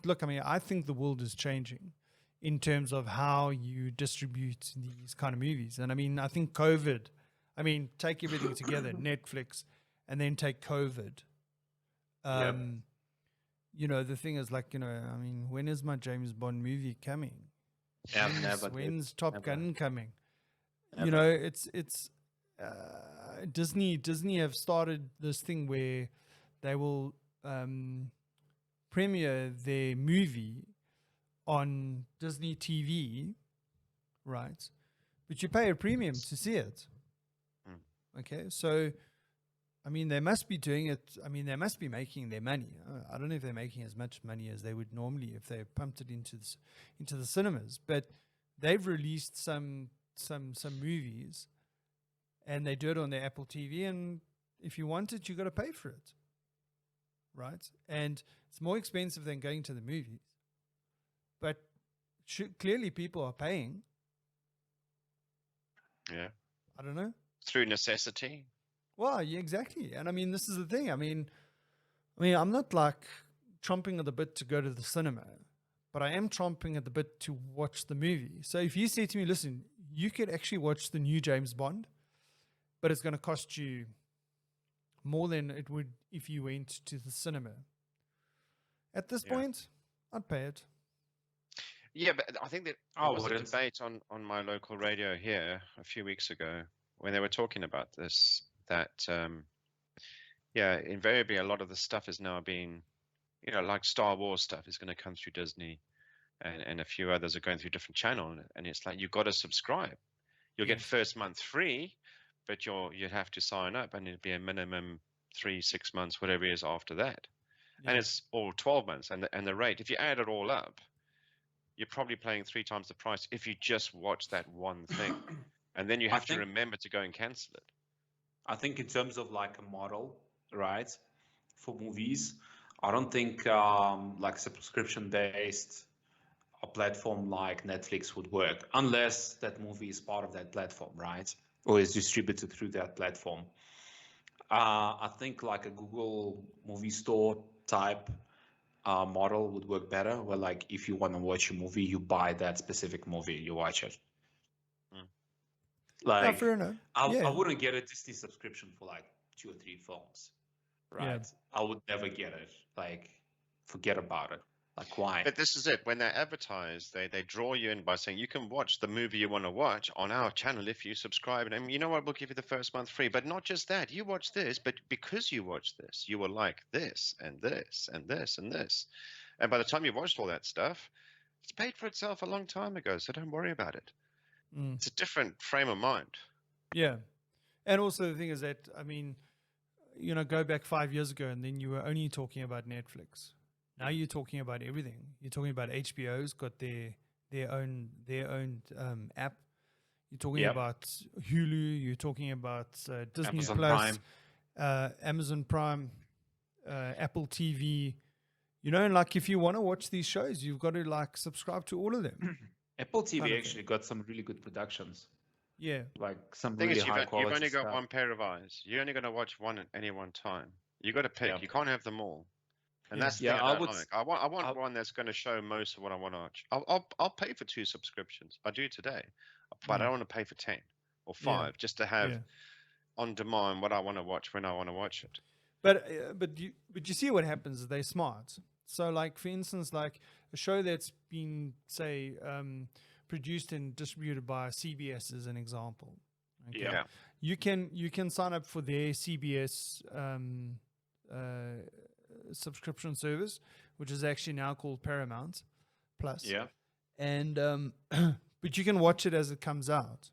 look, I mean, I think the world is changing in terms of how you distribute these kind of movies. And I mean, I think COVID, I mean, take everything together, Netflix, and then take COVID. You know, the thing is like, you know, I mean, when is my James Bond movie coming? Yeah, never. When's Top Never. Gun coming? Never. You know, it's Disney have started this thing where they will premiere their movie on Disney TV, right? But you pay a premium to see it. Okay, so I mean, they must be doing it. I mean, they must be making their money. I don't know if they're making as much money as they would normally if they pumped it into the cinemas. But they've released some movies, and they do it on their Apple TV. And if you want it, you got to pay for it, right? And it's more expensive than going to the movies. But clearly, people are paying. Yeah. I don't know. Through necessity. Well, yeah, exactly. And I mean, this is the thing. I mean, I'm not like chomping at the bit to go to the cinema, but I am chomping at the bit to watch the movie. So if you say to me, listen, you could actually watch the new James Bond, but it's going to cost you more than it would if you went to the cinema. At this point, I'd pay it. Yeah, but I think that there was a debate on my local radio here a few weeks ago when they were talking about this, that, invariably a lot of the stuff is now being, you know, like Star Wars stuff is going to come through Disney, and a few others are going through different channels, and it's like, you've got to subscribe. You'll get first month free, but you'd have to sign up, and it'd be a minimum 3-6 months, whatever it is after that. Yeah. And it's all 12 months, and the rate, if you add it all up, you're probably paying 3 times the price if you just watch that one thing. And then you have to remember to go and cancel it. I think in terms of like a model, right, for movies, I don't think like subscription-based a platform like Netflix would work unless that movie is part of that platform, right, or is distributed through that platform. I think like a Google movie store type model would work better, where like if you want to watch a movie, you buy that specific movie, you watch it. Like, fair enough. I wouldn't get a Disney subscription for like 2 or 3 films, right? Yeah. I would never get it. Like, forget about it. Like, why? But this is it. When they advertise, they draw you in by saying you can watch the movie you want to watch on our channel if you subscribe. And you know what? We'll give you the first month free. But not just that. You watch this, but because you watch this, you will like this and this and this and this. And by the time you've watched all that stuff, it's paid for itself a long time ago. So don't worry about it. It's a different frame of mind. Yeah. And also the thing is that, I mean, you know, go back 5 years ago and then you were only talking about Netflix. Now you're talking about everything. You're talking about HBO's got their own app. You're talking about Hulu. You're talking about Disney Amazon Plus, Amazon Prime, Apple TV. You know, like if you want to watch these shows, you've got to like subscribe to all of them. Apple TV actually got some really good productions. Yeah, like some thing really is, high quality you've only got stuff. one pair of eyes. You're only going to watch one at any one time. You got to pick. You can't have them all. And that's the thing I don't like. I want one that's going to show most of what I want to watch. I'll pay for 2 subscriptions. I do today, but I don't want to pay for 10 or 5 just to have on demand what I want to watch when I want to watch it. But you see what happens? They're smart. So like for instance, like a show that's been say produced and distributed by CBS as an example. Okay? Yeah. You can sign up for their CBS subscription service, which is actually now called Paramount Plus. Yeah. And but you can watch it as it comes out,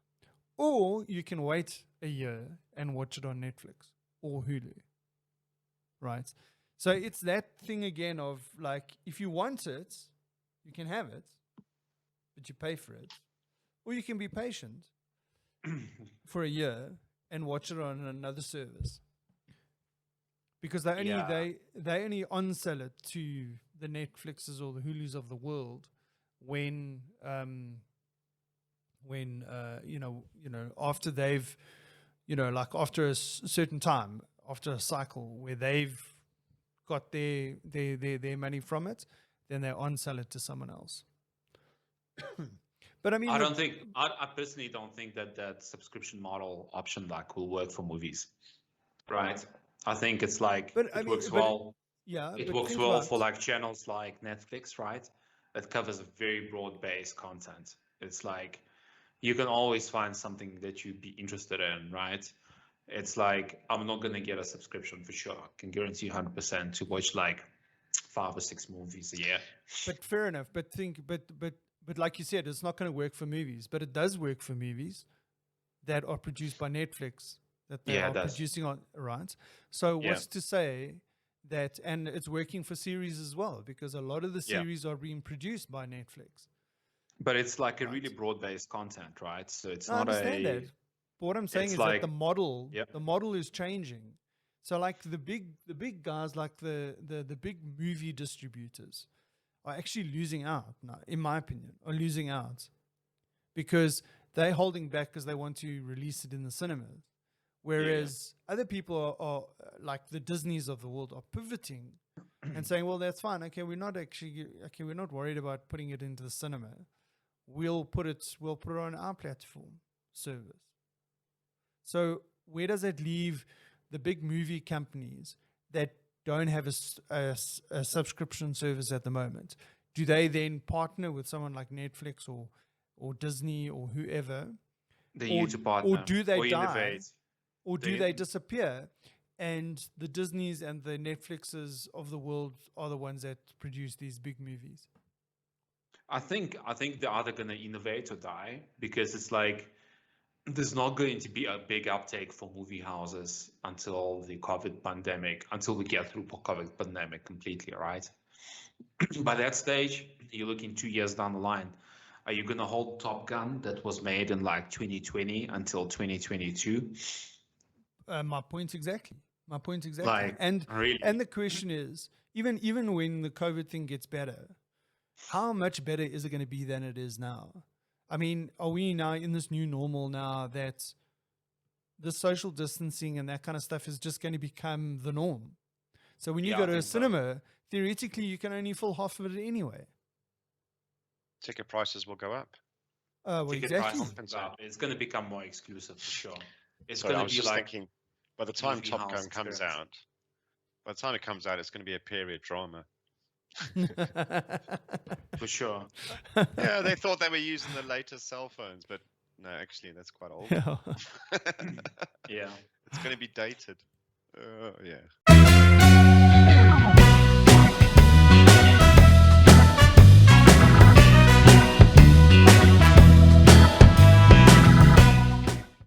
or you can wait a year and watch it on Netflix or Hulu. Right. So it's that thing again of like, if you want it, you can have it, but you pay for it, or you can be patient for a year and watch it on another service. Because they only on-sell it to the Netflixes or the Hulus of the world when after they've, like after a certain time, after a cycle where they've got their money from it, then they on-sell it to someone else. But I mean, I personally don't think that subscription model option like will work for movies, right? I think it's like it works well. Yeah, it works well for like channels like Netflix, right? That covers a very broad-based content. It's like you can always find something that you'd be interested in, right? It's like I'm not gonna get a subscription for sure. I can guarantee you 100% to watch like 5 or 6 movies a year. But fair enough. But like you said, it's not going to work for movies. But it does work for movies that are produced by Netflix, that they are producing on, right? So what's to say that, and it's working for series as well, because a lot of the series are being produced by Netflix. But it's like a really broad-based content, right? So it's not I understand that. But what I'm saying is that the model is changing. So like the big guys, like the big movie distributors, are actually losing out now, in my opinion, are losing out because they're holding back because they want to release it in the cinemas. Whereas other people are like the Disneys of the world are pivoting and saying, well, that's fine. Okay, we're not worried about putting it into the cinema. We'll put it on our platform service. So where does that leave the big movie companies that don't have a subscription service at the moment? Do they then partner with someone like Netflix or Disney or whoever? They need to partner. Or do they die? Innovate. Or do they disappear? And the Disneys and the Netflixes of the world are the ones that produce these big movies. I think they're either going to innovate or die, because it's like there's not going to be a big uptake for movie houses until the COVID pandemic, until we get through the COVID pandemic completely, right? By that stage, you're looking 2 years down the line. Are you going to hold Top Gun that was made in like 2020 until 2022? My point exactly. Like, and really? And the question is, even when the COVID thing gets better, how much better is it going to be than it is now? I mean, are we now in this new normal now that the social distancing and that kind of stuff is just going to become the norm? So when you go to a cinema, theoretically, you can only fill half of it anyway. Ticket prices will go up. Ticket prices will go up. It's going to become more exclusive for sure. It's going to be like thinking, by the time Top Gun comes out, it's going to be a period drama. For sure. Yeah, they thought they were using the latest cell phones, but no, actually, that's quite old. Yeah. It's going to be dated. Yeah.